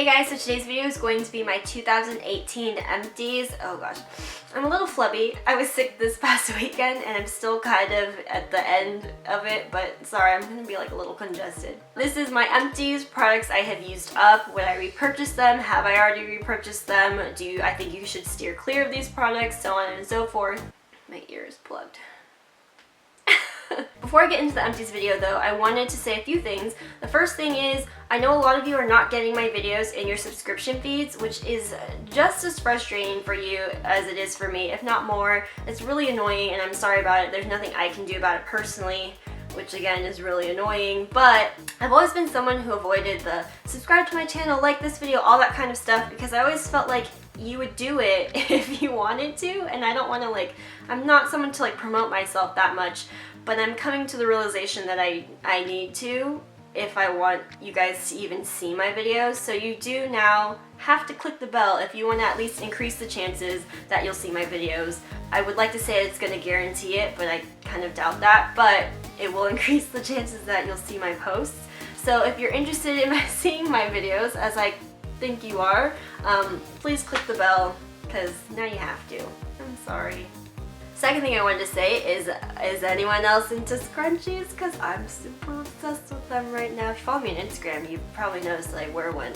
Hey guys, so today's video is going to be my 2018 empties. Oh gosh, I'm a little flubby. I was sick this past weekend and I'm still kind of at the end of it, but sorry, I'm gonna be like a little congested. This is my empties, products I have used up. Would I repurchase them? Have I already repurchased them? I think you should steer clear of these products? So on and so forth. My ear is plugged. Before I get into the empties video though, I wanted to say a few things. The first thing is, I know a lot of you are not getting my videos in your subscription feeds, which is just as frustrating for you as it is for me, if not more. It's really annoying and I'm sorry about it. There's nothing I can do about it personally, which again is really annoying, but I've always been someone who avoided the subscribe to my channel, like this video, all that kind of stuff, because I always felt like you would do it if you wanted to, and I don't want to I'm not someone to promote myself that much, but I'm coming to the realization that I need to if I want you guys to even see my videos. So you do now have to click the bell if you want to at least increase the chances that you'll see my videos. I would like to say it's going to guarantee it, but I kind of doubt that, but it will increase the chances that you'll see my posts. So if you're interested in seeing my videos, as I think you are, please click the bell, because now you have to. I'm sorry. Second thing I wanted to say is anyone else into scrunchies? Because I'm super obsessed with them right now. If you follow me on Instagram, you've probably noticed that I wear one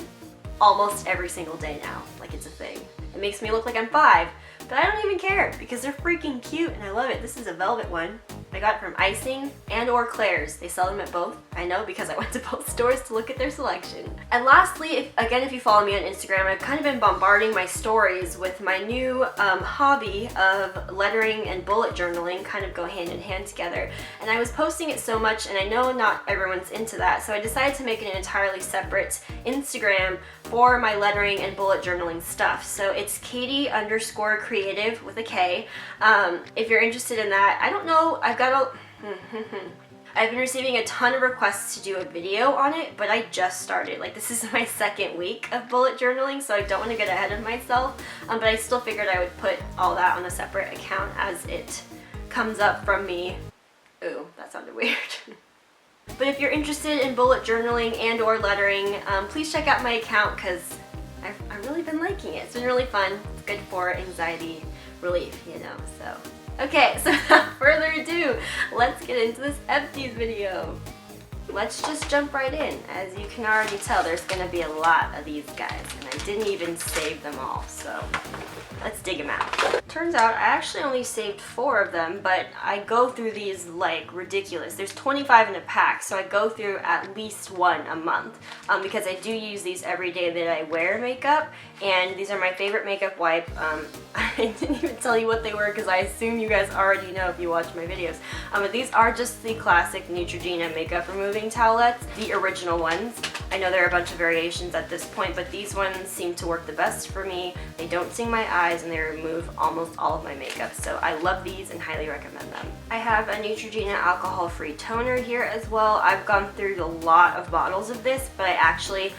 almost every single day now. Like, it's a thing. It makes me look like I'm 5, but I don't even care because they're freaking cute and I love it. This is a velvet one. I got it from Icing and or Claire's. They sell them at both. I know because I went to both stores to look at their selection. And lastly, if you follow me on Instagram, I've kind of been bombarding my stories with my new hobby of lettering and bullet journaling kind of go hand in hand together. And I was posting it so much, and I know not everyone's into that, so I decided to make an entirely separate Instagram for my lettering and bullet journaling stuff. So it's Katie_creative with a K. If you're interested in that, I don't know, I've been receiving a ton of requests to do a video on it, but I just started. This is my second week of bullet journaling, so I don't want to get ahead of myself, but I still figured I would put all that on a separate account as it comes up from me. Ooh, that sounded weird. But if you're interested in bullet journaling and or lettering, please check out my account because I've really been liking it. It's been really fun. It's good for anxiety relief, you know, so. Okay, so without further ado, let's get into this empties video. Let's just jump right in. As you can already tell, there's gonna be a lot of these guys, and I didn't even save them all, so let's dig them out. Turns out I actually only saved 4 of them, but I go through these like ridiculous. There's 25 in a pack, so I go through at least one a month because I do use these every day that I wear makeup, and these are my favorite makeup wipe. I didn't even tell you what they were because I assume you guys already know if you watch my videos. But these are just the classic Neutrogena makeup removing towelettes, the original ones. I know there are a bunch of variations at this point, but these ones seem to work the best for me. They don't sting my eyes and they remove almost all of my makeup, so I love these and highly recommend them. I have a Neutrogena alcohol-free toner here as well. I've gone through a lot of bottles of this, but I actually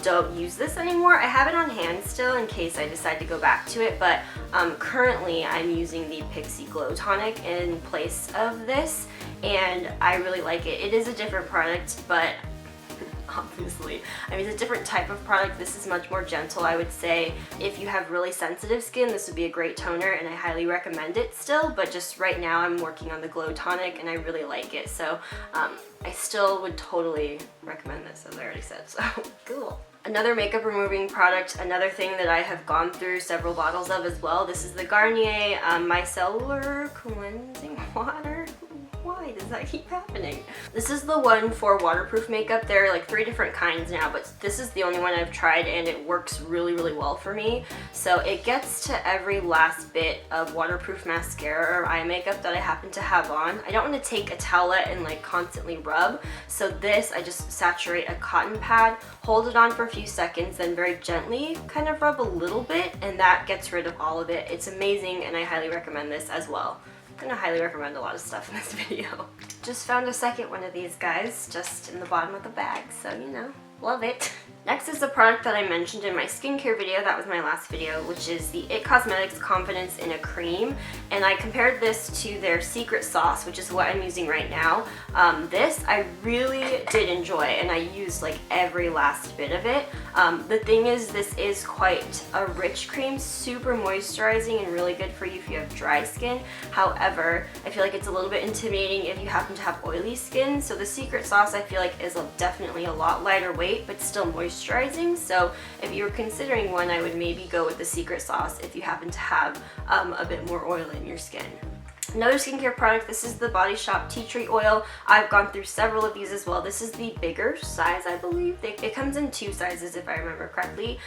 don't use this anymore. I have it on hand still in case I decide to go back to it, but currently I'm using the Pixi Glow Tonic in place of this, and I really like it. It is a different product, but obviously, I mean, it's a different type of product. This is much more gentle, I would say. If you have really sensitive skin, this would be a great toner, and I highly recommend it still, but just right now I'm working on the Glow Tonic, and I really like it, so I still would totally recommend this, as I already said, so cool. Another makeup removing product, another thing that I have gone through several bottles of as well, this is the Garnier Micellar Cleansing Water. Why does that keep happening? This is the one for waterproof makeup. There are like 3 different kinds now, but this is the only one I've tried and it works really, really well for me. So it gets to every last bit of waterproof mascara or eye makeup that I happen to have on. I don't want to take a towelette and constantly rub. So this, I just saturate a cotton pad, hold it on for a few seconds, then very gently kind of rub a little bit, and that gets rid of all of it. It's amazing and I highly recommend this as well. I'm gonna highly recommend a lot of stuff in this video. Just found a second one of these guys just in the bottom of the bag, so you know, Love it. Next is the product that I mentioned in my skincare video, that was my last video, which is the IT Cosmetics Confidence in a Cream. And I compared this to their Secret Sauce, which is what I'm using right now. This I really did enjoy, and I used like every last bit of it. The thing is, this is quite a rich cream, super moisturizing and really good for you if you have dry skin. However, I feel like it's a little bit intimidating if you happen to have oily skin. So the Secret Sauce I feel like is definitely a lot lighter weight, but still moisturizing. So if you're considering one, I would maybe go with the Secret Sauce if you happen to have a bit more oil in your skin. Another skincare product, this is the Body Shop Tea Tree Oil. I've gone through several of these as well. This is the bigger size, I believe. It comes in 2 sizes if I remember correctly.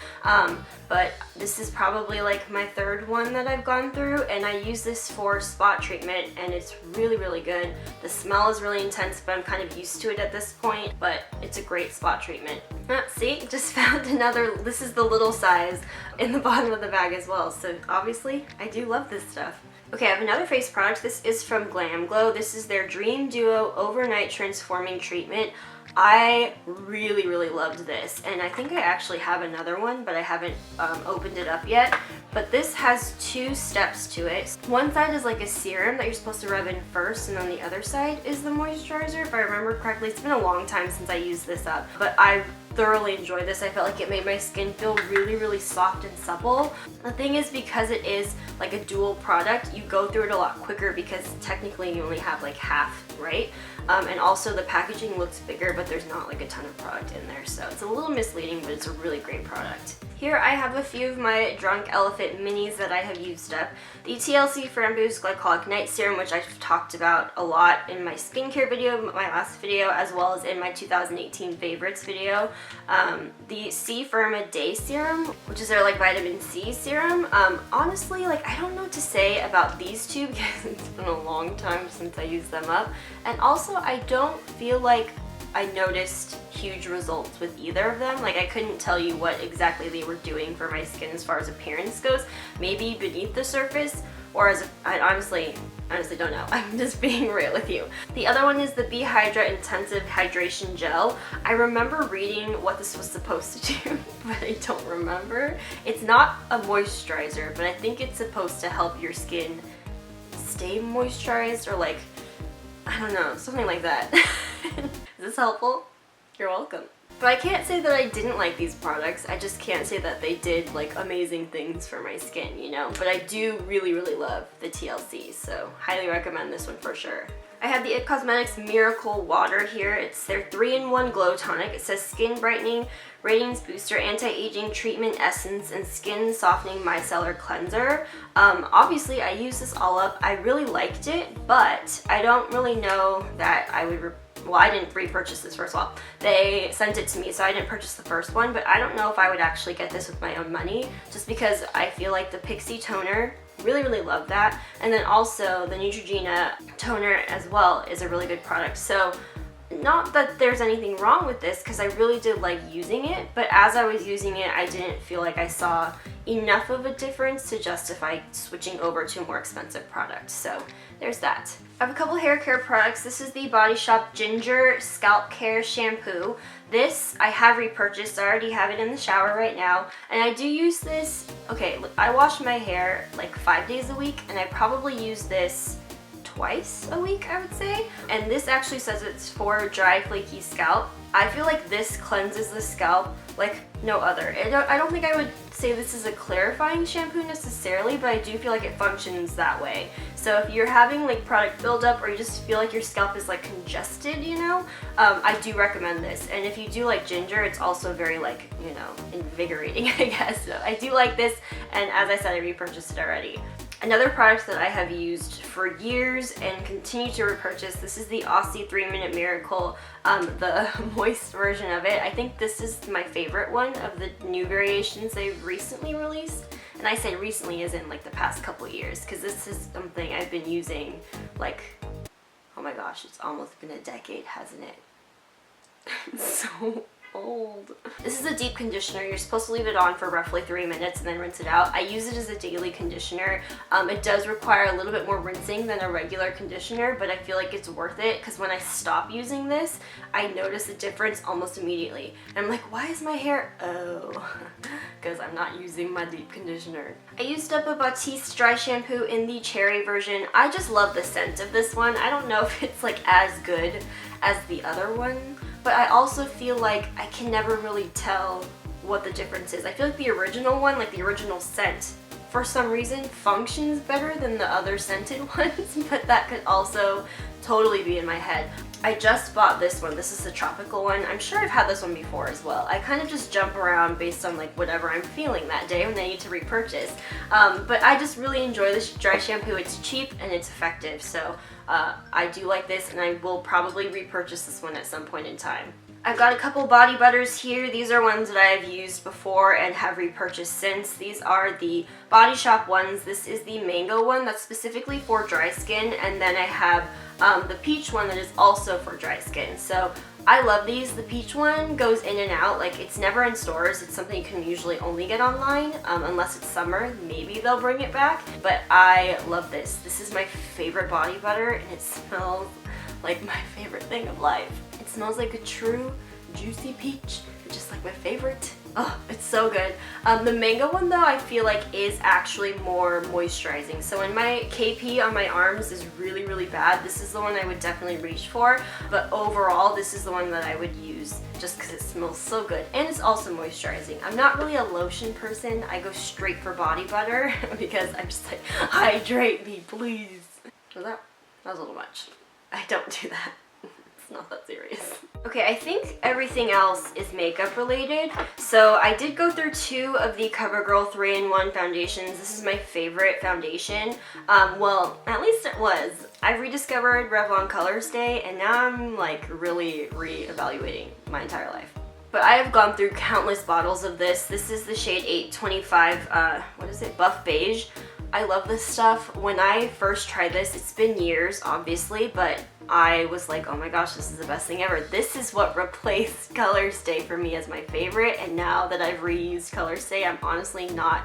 But this is probably like my 3rd one that I've gone through, and I use this for spot treatment, and it's really, really good. The smell is really intense, but I'm kind of used to it at this point, but it's a great spot treatment. See, just found another, this is the little size in the bottom of the bag as well. So obviously, I do love this stuff. Okay, I have another face product. This is from Glam Glow. This is their Dream Duo Overnight Transforming Treatment. I really, really loved this, and I think I actually have another one, but I haven't opened it up yet. But this has 2 steps to it. One side is like a serum that you're supposed to rub in first, and then the other side is the moisturizer, if I remember correctly. It's been a long time since I used this up, but I thoroughly enjoyed this. I felt like it made my skin feel really, really soft and supple. The thing is, because it is like a dual product, you go through it a lot quicker because technically you only have like half, right? And also the packaging looks bigger, but there's not like a ton of product in there, so it's a little misleading, but it's a really great product. Here I have a few of my Drunk Elephant minis that I have used up. The TLC Framboos Glycolic Night Serum, which I've talked about a lot in my skincare video, my last video, as well as in my 2018 favorites video. The C Firma Day Serum, which is their like vitamin C serum. Honestly, like I don't know what to say about these two because it's been a long time since I used them up. And also I don't feel like I noticed huge results with either of them. Like I couldn't tell you what exactly they were doing for my skin as far as appearance goes. Maybe beneath the surface, or I honestly don't know. I'm just being real with you. The other one is the Be Hydra Intensive Hydration Gel. I remember reading what this was supposed to do, but I don't remember. It's not a moisturizer, but I think it's supposed to help your skin stay moisturized, or like, I don't know, something like that. Is this helpful? You're welcome. But I can't say that I didn't like these products. I just can't say that they did like amazing things for my skin, you know? But I do really, really love the TLC, so highly recommend this one for sure. I have the IT Cosmetics Miracle Water here. It's their 3-in-1 Glow Tonic. It says Skin Brightening, Radiance Booster, Anti-Aging Treatment Essence, and Skin Softening Micellar Cleanser. Obviously, I used this all up. I really liked it, but I don't really know that I would well, I didn't repurchase this first of all. They sent it to me, so I didn't purchase the first one, but I don't know if I would actually get this with my own money, just because I feel like the Pixie Toner, really, really love that. And then also the Neutrogena Toner as well is a really good product. So not that there's anything wrong with this, because I really did like using it, but as I was using it, I didn't feel like I saw enough of a difference to justify switching over to a more expensive product. So there's that. I have a couple hair care products. This is the Body Shop Ginger Scalp Care Shampoo. This I have repurchased. I already have it in the shower right now, and I do use this. Okay, I wash my hair like 5 days a week, and I probably use this twice a week, I would say. And this actually says it's for dry, flaky scalp. I feel like this cleanses the scalp like no other. I don't think I would say this is a clarifying shampoo necessarily, but I do feel like it functions that way. So if you're having like product buildup, or you just feel like your scalp is like congested, you know, I do recommend this. And if you do like ginger, it's also very like, you know, invigorating, I guess. So I do like this, and as I said, I repurchased it already. Another product that I have used for years and continue to repurchase, this is the Aussie 3-Minute Miracle, the moist version of it. I think this is my favorite one of the new variations they've recently released. And I say recently as in like the past couple years, because this is something I've been using like, oh my gosh, it's almost been a decade, hasn't it? So old. This is a deep conditioner. You're supposed to leave it on for roughly 3 minutes and then rinse it out. I use it as a daily conditioner. It does require a little bit more rinsing than a regular conditioner, but I feel like it's worth it because when I stop using this, I notice a difference almost immediately. And I'm like, why is my hair? Oh, because I'm not using my deep conditioner. I used up a Batiste dry shampoo in the cherry version. I just love the scent of this one. I don't know if it's like as good as the other one, but I also feel like I can never really tell what the difference is. I feel like the original one, like the original scent, for some reason functions better than the other scented ones, but that could also totally be in my head. I just bought this one. This is the tropical one. I'm sure I've had this one before as well. I kind of just jump around based on like whatever I'm feeling that day when I need to repurchase. But I just really enjoy this dry shampoo. It's cheap and it's effective. So I do like this, and I will probably repurchase this one at some point in time. I've got a couple body butters here. These are ones that I've used before and have repurchased since. These are the Body Shop ones. This is the mango one that's specifically for dry skin, and then I have the peach one that is also for dry skin. So I love these. The peach one goes in and out. Like, it's never in stores. It's something you can usually only get online, unless it's summer. Maybe they'll bring it back, but I love this. This is my favorite body butter, and it smells like my favorite thing of life. It smells like a true juicy peach, just like my favorite. Oh, it's so good. The mango one though, I feel like is actually more moisturizing. So when my KP on my arms is really, really bad, this is the one I would definitely reach for. But overall, this is the one that I would use just because it smells so good. And it's also moisturizing. I'm not really a lotion person. I go straight for body butter because I'm just like, hydrate me, please. That was a little much. I don't do that. It's not that serious. Okay, I think everything else is makeup related. So I did go through 2 of the CoverGirl 3-in-1 foundations. This is my favorite foundation. Well, at least it was. I rediscovered Revlon Colors Day, and now I'm like really re-evaluating my entire life. But I have gone through countless bottles of this. This is the shade 825, what is it, Buff Beige. I love this stuff. When I first tried this, it's been years obviously, but I was like, oh my gosh, this is the best thing ever. This is what replaced Colors Day for me as my favorite, and now that I've reused Colors Day, I'm honestly I'm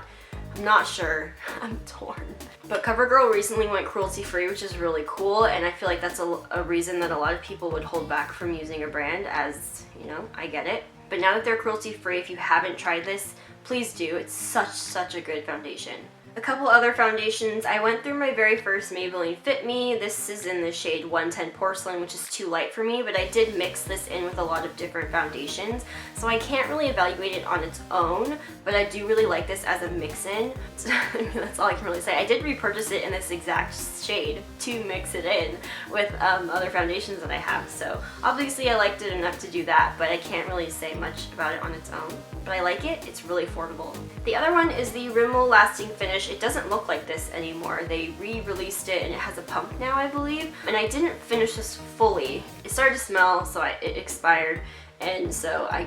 not sure. I'm torn. But CoverGirl recently went cruelty-free, which is really cool, and I feel like that's a reason that a lot of people would hold back from using a brand, as, you know, I get it. But now that they're cruelty-free, if you haven't tried this, please do. It's such a good foundation. A couple other foundations. I went through my very first Maybelline Fit Me. This is in the shade 110 Porcelain, which is too light for me, but I did mix this in with a lot of different foundations, so I can't really evaluate it on its own, but I do really like this as a mix-in. So, I mean, that's all I can really say. I did repurchase it in this exact shade to mix it in with other foundations that I have, so obviously I liked it enough to do that, but I can't really say much about it on its own. But I like it. It's really affordable. The other one is the Rimmel Lasting Finish. It doesn't look like this anymore. They re-released it and it has a pump now, I believe. And I didn't finish this fully. It started to smell, so it expired. And so I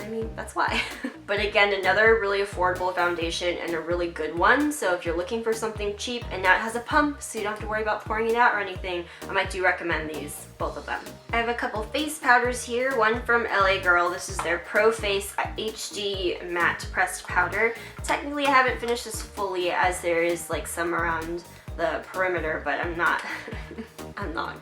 mean, that's why. But again, another really affordable foundation and a really good one. So if you're looking for something cheap and now it has a pump, so you don't have to worry about pouring it out or anything, I do recommend these, both of them. I have a couple face powders here, one from LA Girl. This is their Pro Face HD Matte Pressed Powder. Technically, I haven't finished this fully as there is like some around the perimeter, but I'm not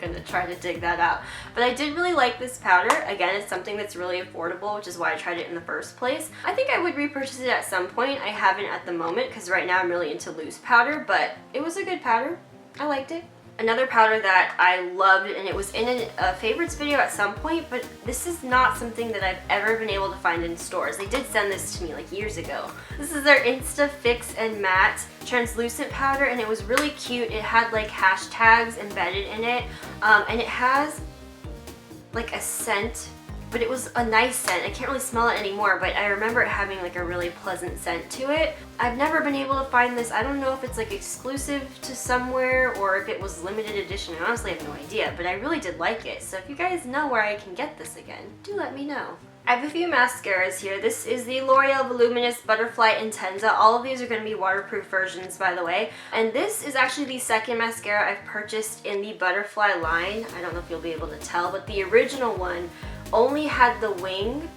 gonna try to dig that out. But I did really like this powder. Again, it's something that's really affordable, which is why I tried it in the first place. I think I would repurchase it at some point. I haven't at the moment because right now I'm really into loose powder, but it was a good powder. I liked it. Another powder that I loved, and it was in a favorites video at some point, but this is not something that I've ever been able to find in stores. They did send this to me like years ago. This is their Insta Fix and Matte translucent powder, and it was really cute. It had like hashtags embedded in it, and it has like a scent, but it was a nice scent. I can't really smell it anymore, but I remember it having like a really pleasant scent to it. I've never been able to find this. I don't know if it's like exclusive to somewhere or if it was limited edition. I honestly have no idea, but I really did like it. So if you guys know where I can get this again, do let me know. I have a few mascaras here. This is the L'Oreal Voluminous Butterfly Intenza. All of these are going to be waterproof versions, by the way. And this is actually the second mascara I've purchased in the Butterfly line. I don't know if you'll be able to tell, but the original one only had the wing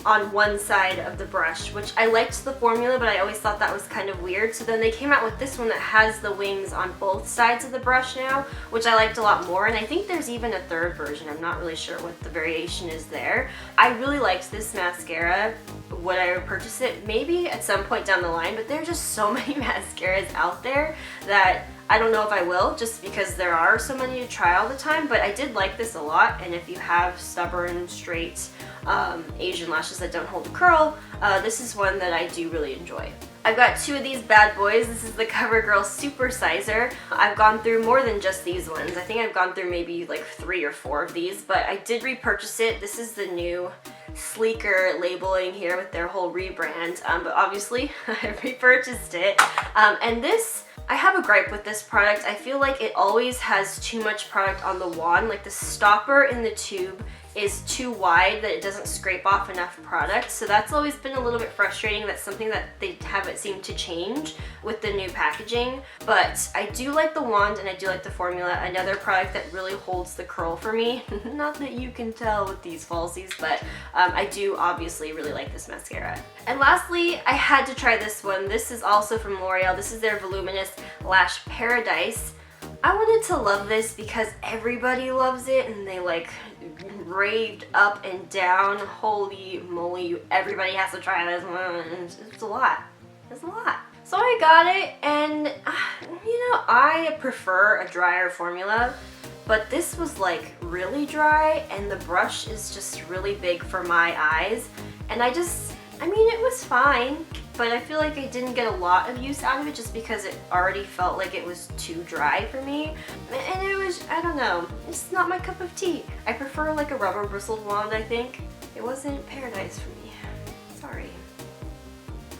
on one side of the brush, which I liked the formula, but I always thought that was kind of weird. So then they came out with this one that has the wings on both sides of the brush now, which I liked a lot more. And I think there's even a third version. I'm not really sure what the variation is there. I really liked this mascara. Would I repurchase it? Maybe at some point down the line, but there are just so many mascaras out there that I don't know if I will, just because there are so many to try all the time. But I did like this a lot, and if you have stubborn, straight Asian lashes that don't hold a curl, this is one that I do really enjoy. I've got two of these bad boys. This is the CoverGirl Super Sizer. I've gone through more than just these ones. I think I've gone through maybe like 3 or 4 of these, but I did repurchase it. This is the new sleeker labeling here with their whole rebrand, but obviously I repurchased it. And this, I have a gripe with this product. I feel like it always has too much product on the wand. Like the stopper in the tube is too wide that it doesn't scrape off enough product. So that's always been a little bit frustrating. That's something that they haven't seemed to change with the new packaging. But I do like the wand and I do like the formula. Another product that really holds the curl for me. Not that you can tell with these falsies, but I do obviously really like this mascara. And lastly, I had to try this one. This is also from L'Oreal. This is their Voluminous Lash Paradise. I wanted to love this because everybody loves it and they like raved up and down. Holy moly, everybody has to try this one. It's a lot. It's a lot. So I got it, and you know, I prefer a drier formula, but this was like really dry and the brush is just really big for my eyes, and I mean, it was fine, but I feel like I didn't get a lot of use out of it just because it already felt like it was too dry for me. And it was, I don't know, it's not my cup of tea. I prefer like a rubber bristled wand, I think. It wasn't paradise for me. Sorry.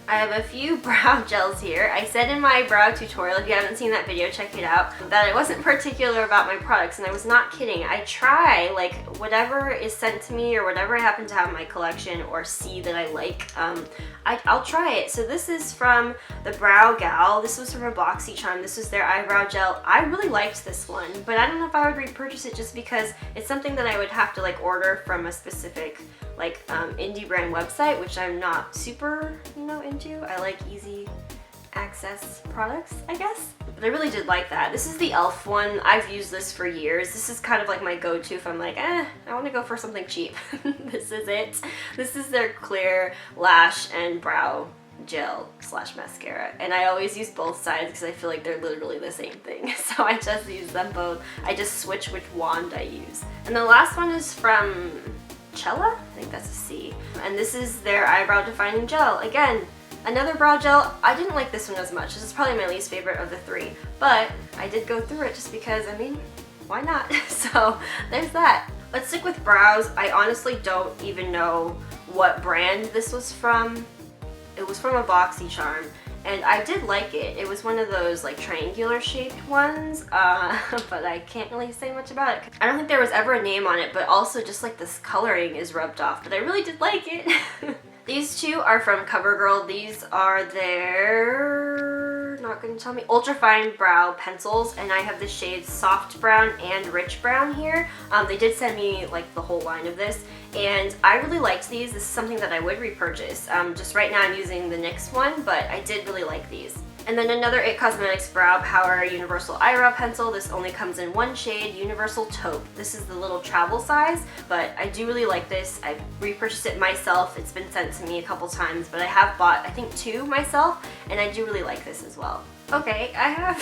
I have a few brow gels here. I said in my brow tutorial, if you haven't seen that video, check it out, that I wasn't particular about my products, and I was not kidding. I try, like, whatever is sent to me or whatever I happen to have in my collection or see that I like, I'll try it. So this is from the Brow Gal. This was from a BoxyCharm. This was their eyebrow gel. I really liked this one, but I don't know if I would repurchase it just because it's something that I would have to like order from a specific like indie brand website, which I'm not super, you know, into. I like easy access products, I guess. But I really did like that. This is the e.l.f. one. I've used this for years. This is kind of like my go-to if I'm like, I want to go for something cheap. This is it. This is their clear lash and brow gel slash mascara, and I always use both sides because I feel like they're literally the same thing. So I just use them both. I just switch which wand I use. And the last one is from Cella? I think that's a C. And this is their eyebrow defining gel. Again, another brow gel. I didn't like this one as much. This is probably my least favorite of the 3, but I did go through it just because, I mean, why not? So there's that. Let's stick with brows. I honestly don't even know what brand this was from. It was from a BoxyCharm, and I did like it. It was one of those like triangular shaped ones, but I can't really say much about it. I don't think there was ever a name on it, but also just like this coloring is rubbed off, but I really did like it. These two are from CoverGirl. These are their, not gonna tell me, ultra fine brow pencils, and I have the shades soft brown and rich brown here. They did send me like the whole line of this, and I really liked these. This is something that I would repurchase. Just right now I'm using the NYX one, but I did really like these. And then another IT Cosmetics Brow Power Universal Eyebrow Pencil. This only comes in one shade, Universal Taupe. This is the little travel size, but I do really like this. I repurchased it myself. It's been sent to me a couple times, but I have bought, I think, 2 myself, and I do really like this as well. Okay, I have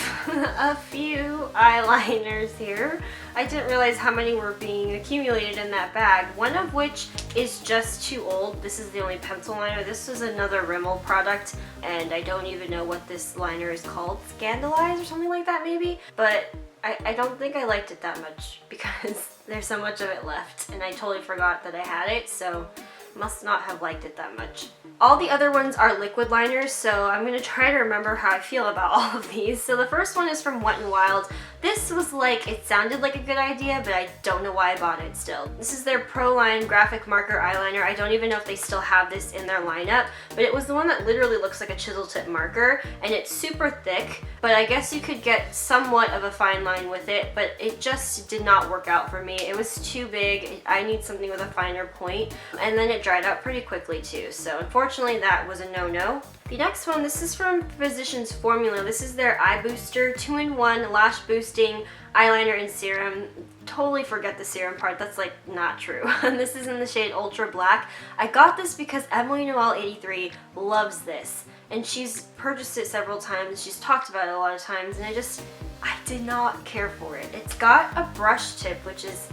a few eyeliners here. I didn't realize how many were being accumulated in that bag, one of which is just too old. This is the only pencil liner. This is another Rimmel product, and I don't even know what this liner is called. Scandalize or something like that maybe? But I don't think I liked it that much because there's so much of it left, and I totally forgot that I had it, so Must not have liked it that much. All the other ones are liquid liners, so I'm gonna try to remember how I feel about all of these. So the first one is from Wet n Wild. This was like, it sounded like a good idea, but I don't know why I bought it still. This is their Pro Line graphic marker eyeliner. I don't even know if they still have this in their lineup, but it was the one that literally looks like a chisel tip marker, and it's super thick, but I guess you could get somewhat of a fine line with it, but it just did not work out for me. It was too big. I need something with a finer point, and then it dried out pretty quickly too, so unfortunately that was a no-no. The next one, this is from Physicians Formula. This is their Eye Booster 2-in-1 Lash Boosting Eyeliner and Serum. Totally forget the serum part, that's like not true. And this is in the shade Ultra Black. I got this because Emily Noel 83 loves this, and she's purchased it several times. She's talked about it a lot of times, and I did not care for it. It's got a brush tip, which is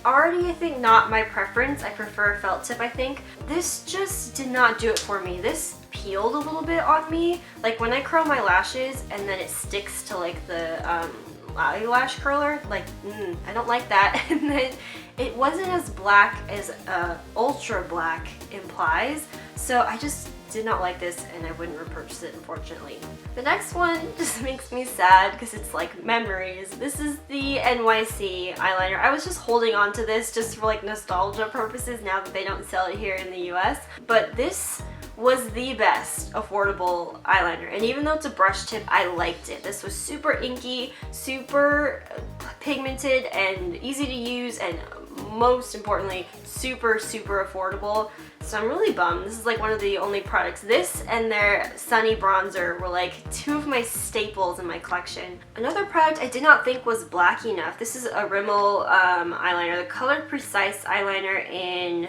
already, I think, not my preference. I prefer a felt tip, I think. This just did not do it for me. This peeled a little bit on me. Like when I curl my lashes and then it sticks to like the eyelash curler, like, I don't like that. And then it wasn't as black as Ultra Black implies. So I just did not like this, and I wouldn't repurchase it, unfortunately. The next one just makes me sad because it's like memories. This is the NYC eyeliner. I was just holding on to this just for like nostalgia purposes now that they don't sell it here in the US. But this was the best affordable eyeliner, and even though it's a brush tip, I liked it. This was super inky, super pigmented, and easy to use, and most importantly, super affordable. So I'm really bummed. This is like one of the only products. This and their Sunny Bronzer were like two of my staples in my collection. Another product I did not think was black enough. This is a Rimmel eyeliner, the Color Precise eyeliner in,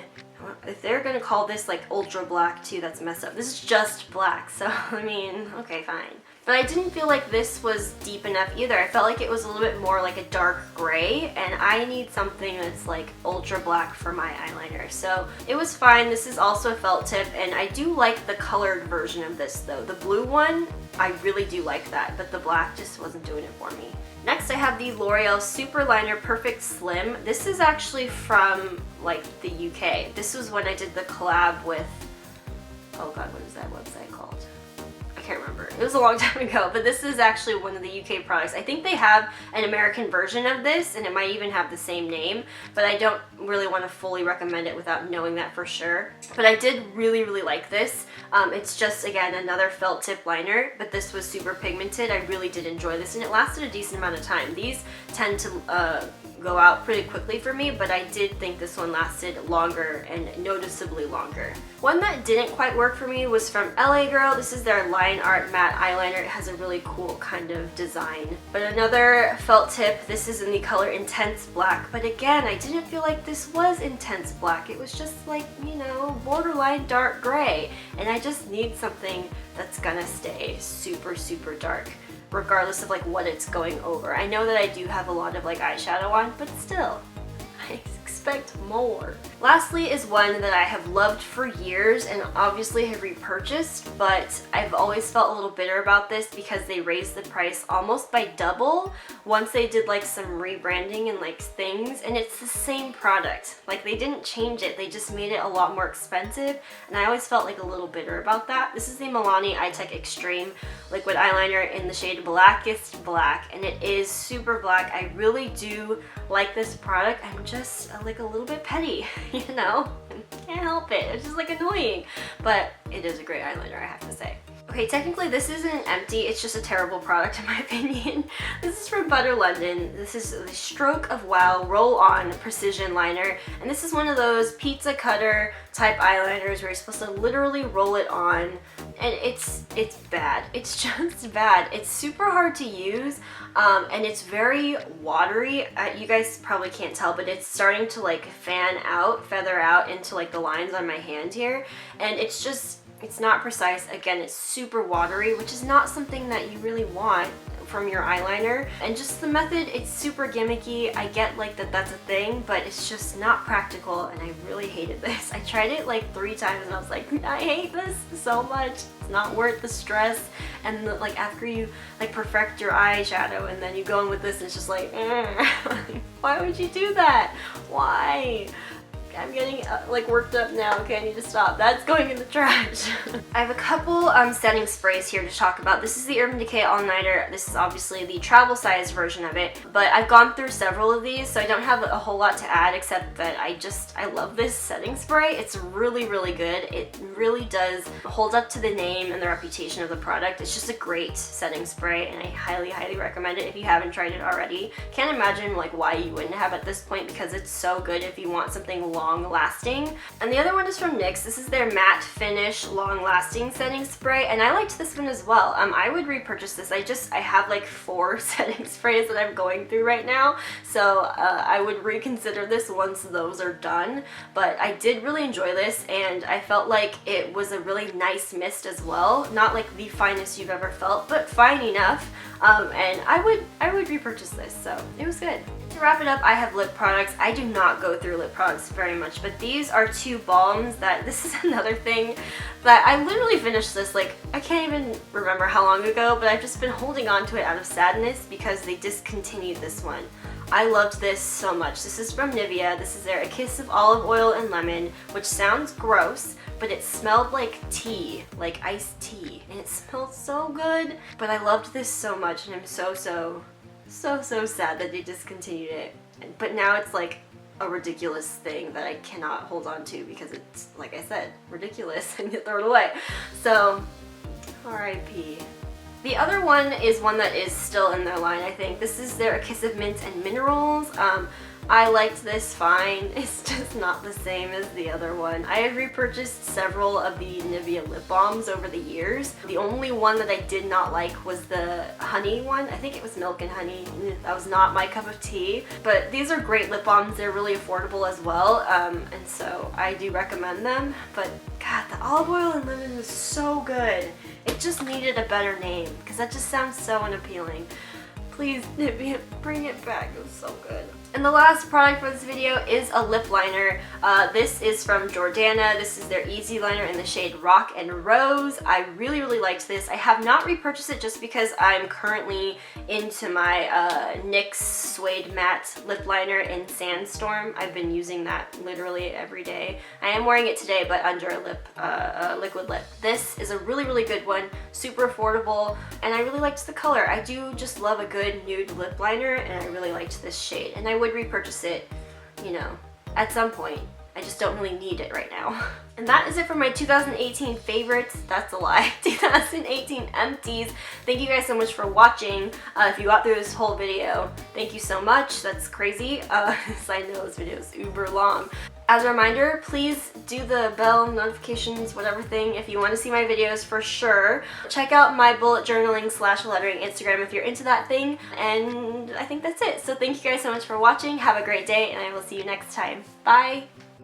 if they're gonna call this like ultra black too, that's messed up. This is just black, so I mean, okay, fine. But I didn't feel like this was deep enough either. I felt like it was a little bit more like a dark gray, and I need something that's like ultra black for my eyeliner. So it was fine. This is also a felt tip, and I do like the colored version of this though. The blue one, I really do like that, but the black just wasn't doing it for me. Next I have the L'Oreal Super Liner Perfect Slim. This is actually from like the UK. This was when I did the collab with, oh god, what is that website called? I can't remember. It was a long time ago, but this is actually one of the UK products. I think they have an American version of this, and it might even have the same name, but I don't really want to fully recommend it without knowing that for sure. But I did really like this. It's just, again, another felt tip liner, but this was super pigmented. I really did enjoy this, and it lasted a decent amount of time. These tend to go out pretty quickly for me, but I did think this one lasted longer and noticeably longer. One that didn't quite work for me was from LA Girl. This is their Line Art Matte Eyeliner. It has a really cool kind of design. But another felt tip, this is in the color Intense Black, but again, I didn't feel like this was intense black. It was just like, you know, borderline dark gray, and I just need something that's gonna stay super dark, regardless of like what it's going over. I know that I do have a lot of like eyeshadow on, but still, I expect more. Lastly is one that I have loved for years and obviously have repurchased, but I've always felt a little bitter about this because they raised the price almost by double once they did like some rebranding and like things, and it's the same product. Like they didn't change it, they just made it a lot more expensive, and I always felt like a little bitter about that. This is the Milani Eye-Tech Extreme Liquid Eyeliner in the shade Blackest Black, and it is super black. I really do like this product. I'm just like a little bit petty, you know? Can't help it. It's just like annoying, but it is a great eyeliner, I have to say. Okay, technically this isn't empty, it's just a terrible product in my opinion. This is from Butter London. This is the Stroke of Wow Roll-On Precision Liner, and this is one of those pizza cutter type eyeliners where you're supposed to literally roll it on, and it's bad. It's just bad. It's super hard to use, and it's very watery. You guys probably can't tell, but it's starting to like feather out into like the lines on my hand here, and it's not precise. Again, it's super watery, which is not something that you really want from your eyeliner. And just the method, it's super gimmicky. I get like that's a thing, but it's just not practical, and I really hated this. I tried it like 3 times and I was like, I hate this so much. It's not worth the stress. And like after you like perfect your eyeshadow and then you go in with this, it's just like, why would you do that? Why? I'm getting like worked up now. Okay, I need to stop. That's going in the trash. I have a couple setting sprays here to talk about. This is the Urban Decay Eyeliner. This is obviously the travel size version of it, but I've gone through several of these, so I don't have a whole lot to add except that I love this setting spray. It's really, really good. It really does hold up to the name and the reputation of the product. It's just a great setting spray, and I highly, highly recommend it if you haven't tried it already. Can't imagine like why you wouldn't have at this point, because it's so good if you want something long lasting. And the other one is from NYX. This is their matte finish long lasting setting spray, and I liked this one as well. I would repurchase this. I have like 4 setting sprays that I'm going through right now, so I would reconsider this once those are done. But I did really enjoy this, and I felt like it was a really nice mist as well. Not like the finest you've ever felt, but fine enough. And I would repurchase this, so it was good. To wrap it up, I have lip products. I do not go through lip products very much, but these are 2 balms that, this is another thing that I literally finished this, like, I can't even remember how long ago, but I've just been holding on to it out of sadness because they discontinued this one. I loved this so much. This is from Nivea. This is their A Kiss of Olive Oil and Lemon, which sounds gross, but it smelled like tea, like iced tea, and it smelled so good. But I loved this so much, and I'm so sad that they discontinued it. But now it's like a ridiculous thing that I cannot hold on to because it's, like I said, ridiculous and you throw it away. So, RIP. The other one is one that is still in their line, I think. This is their A Kiss of Mint and Minerals. I liked this fine. It's just not the same as the other one. I have repurchased several of the Nivea lip balms over the years. The only one that I did not like was the honey one. I think it was milk and honey. That was not my cup of tea. But these are great lip balms. They're really affordable as well. And so I do recommend them. But God, the olive oil and lemon was so good. It just needed a better name because that just sounds so unappealing. Please, Nivea, bring it back. It was so good. And the last product for this video is a lip liner. This is from Jordana. This is their Easy Liner in the shade Rock and Rose. I really, really liked this. I have not repurchased it just because I'm currently into my NYX Suede Matte Lip Liner in Sandstorm. I've been using that literally every day. I am wearing it today, but under a liquid lip. This is a really, really good one. Super affordable, and I really liked the color. I do just love a good nude lip liner, and I really liked this shade. And I would repurchase it, you know, at some point. I just don't really need it right now. And that is it for my 2018 favorites. That's a lie. 2018 empties. Thank you guys so much for watching. If you got through this whole video, thank you so much. That's crazy. I know this video is uber long. As a reminder, please do the bell notifications, whatever thing, if you want to see my videos for sure. Check out my bullet journaling / lettering Instagram if you're into that thing. And I think that's it. So thank you guys so much for watching. Have a great day, and I will see you next time. Bye!